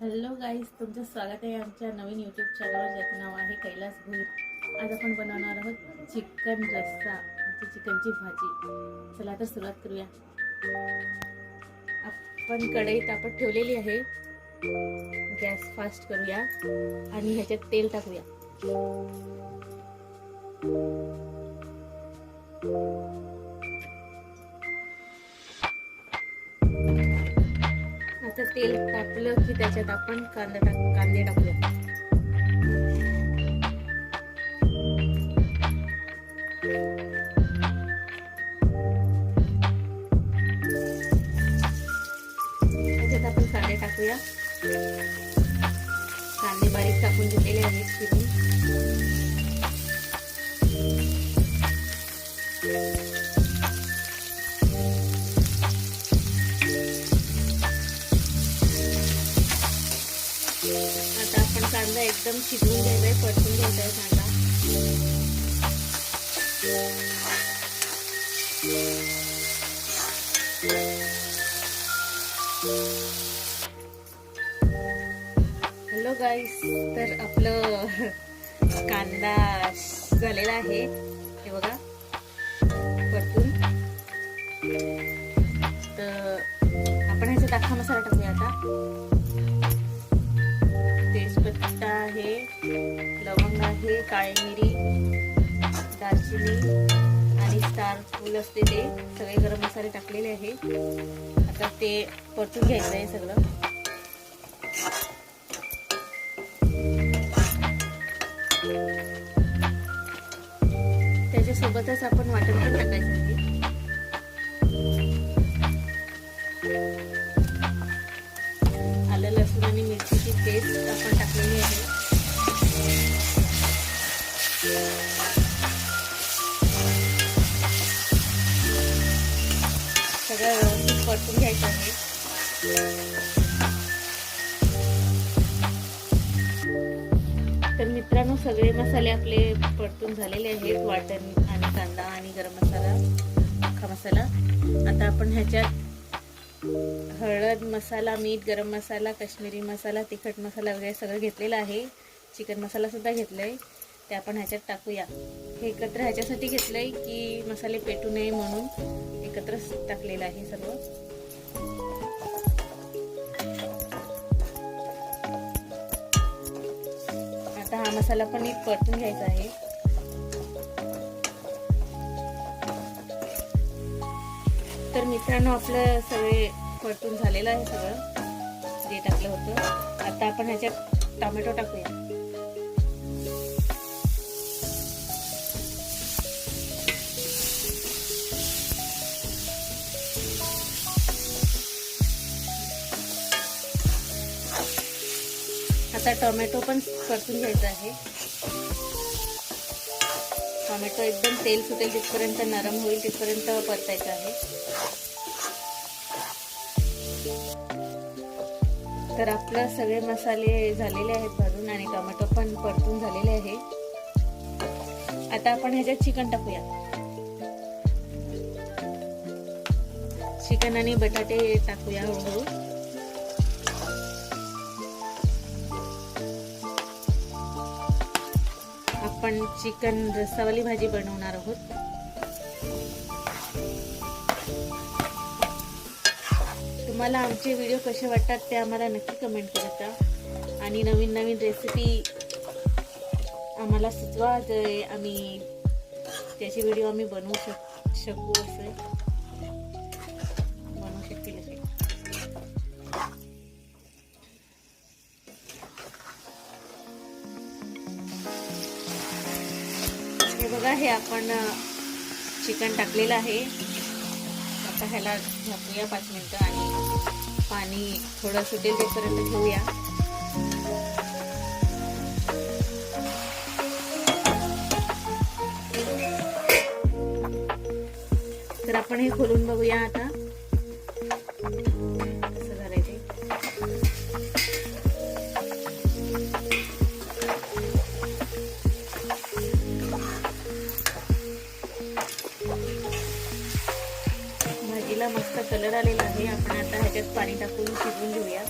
Hello guys, तुमचं स्वागत आहे आमच्या नवीन यूट्यूब चॅनलवर ज्याचं नाव आहे कैलास भोईर। आज आपण बनवणार आहोत चिकन रस्सा, म्हणजे चिकनची भाजी। चला आता सुरुवात करूया। आपण कढई तापत ठेवलेली आहे, गॅस फास्ट करूया आणि ह्याच्यात तेल टाकूया। आता तेल तापलं की त्याच्यात आपण कांदे टाकूया। त्याच्यात आपण कांदे टाकूया। कांदे बारीक कापून घेतलेले आहेत चिरून। आता आपण कांदा एकदम शिजवून घ्यायचा आहे, परतून घ्यायचा आहे कांदा। हॅलो गाईस, तर आपलं कांदा झालेला आहे, हे बघा परतून। तर आपण ह्याच्यात अख्खा मसाला टाकूया आता। तेजपत्ता आहे, लवंग आहे, काळी मिरी, दालचिनी आणि स्टार फूल असते ते सगळे गरम मसाले टाकलेले आहे। आता ते परतून घ्यायचं आहे सगळं। त्याच्यासोबतच आपण वाटण पण टाकायचं आहे। आलं लसूण आणि मिरचीची पेस्ट आपण टाकलेली आहे। सगळं व्यवस्थित परतून घ्यायचं आहे। तर मित्रांनो, सगळे मसाले आपले परतून झालेले आहेत, वाटण आणि कांदा आणि गरम मसाला, अख्खा मसाला। आता आपण ह्याच्यात हळद, मसाला, मीठ, गरम मसाला, काश्मीरी मसाला, तिखट मसाला वगैरे सगळं घेतलेलं आहे। चिकन मसाला सुद्धा घेतलाय, ते आपण ह्याच्यात टाकूया। हे एकत्र ह्याच्यासाठी घेतलंय की मसाले पेटू नये म्हणून एकत्र टाकलेलं आहे सर्व। आता हा मसाला पण नीट परतून घ्यायचा आहे। तर मित्रांनो, आपलं सगळे परतून झालेलं आहे सगळं जे टाकलं होतं। आता आपण ह्याच्यात टोमॅटो टाकूया। आता टोमॅटो पण परतून घ्यायचा आहे। टोमॅटो एकदम तेल सुटेल तिथपर्यंत, नरम होईल तिथपर्यंत परतायचं आहे। तर आपले सगळे मसाले झालेले आहेत भाजून आणि टोमॅटो पण परतून झालेले आहे। आता आपण ह्याच्यात चिकन टाकूया। चिकन आणि बटाटे टाकूया हळूहळू। आपण चिकन रस्सावाली भाजी बनवणार आहोत। तुम्हाला आमचे व्हिडिओ कसे वाटतात ते आम्हाला नक्की कमेंट करत जा आणि नवीन नवीन रेसिपी आम्हाला सुचवा, जे आम्ही त्याचे व्हिडिओ आम्ही बनवू शकू असे बनवू शकतील असे। हे बघा, हे आपण चिकन टाकलेलं आहे। आता ह्याला झाकूया 5 मिनिटं आणि पाणी थोडं सुटेल तिथपर्यंत ठेवूया। तर आपण हे खोलून बघूया आता कसं झालंय ते। भाजीला मस्त कलर आलेला आहे। आपण आता ह्याच्यात पाणी टाकून शिजवून घेऊया।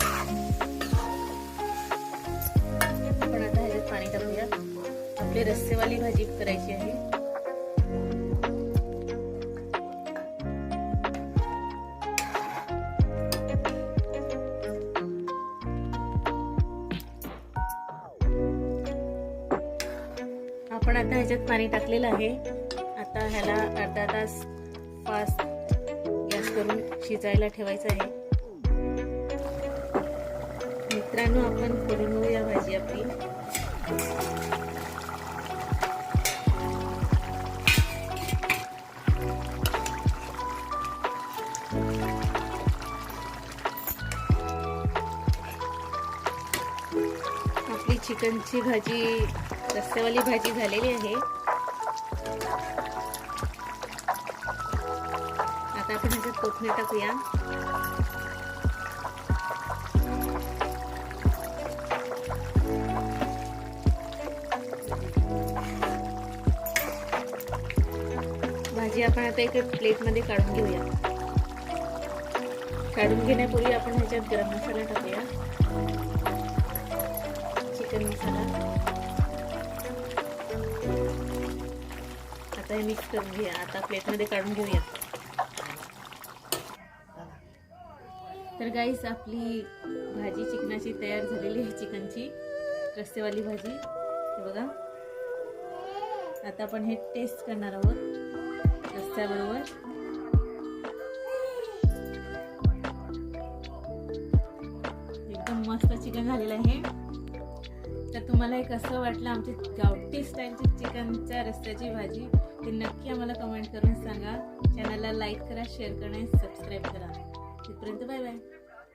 आपली रस्सेवाली भाजी करायची आहे. आपण आता ह्याच्यात पाणी टाकलेलं आहे. आता ह्याला अर्धा तास फास्ट गॅस करून शिजायला ठेवायचं आहे. मित्रांनो, आपण करून घेऊया भाजी आपली. आपली चिकनची भाजी, रस्सेवाली भाजी झालेली आहे. आता आपण ह्याच्यात कोथिंबीर टाकूया. भाजी आपण आता एका प्लेटमध्ये काढून घेऊया. काढून घेण्यापूर्वी आपण ह्याच्यात गरम मसाला टाकूया, चिकन मसाला. आता हे मिक्स करून घेऊया. आता प्लेटमध्ये काढून घेऊया. तर गाईस, आपली भाजी चिकनाची तयार झालेली आहे. चिकनची रस्सेवाली भाजी हे बघा. आता आपण हे टेस्ट करणार आहोत रस्स्याबरोबर. एकदम मस्त चिकन झालेलं आहे. तर तुम्हाला हे कसं वाटलं आमची गावठी स्टाईलची चिकनच्या रस्स्याची भाजी, ते नक्की आम्हाला कमेंट करून सांगा. चॅनलला लाईक करा, शेअर करा आणि सबस्क्राईब करा. तिथपर्यंत बाय बाय.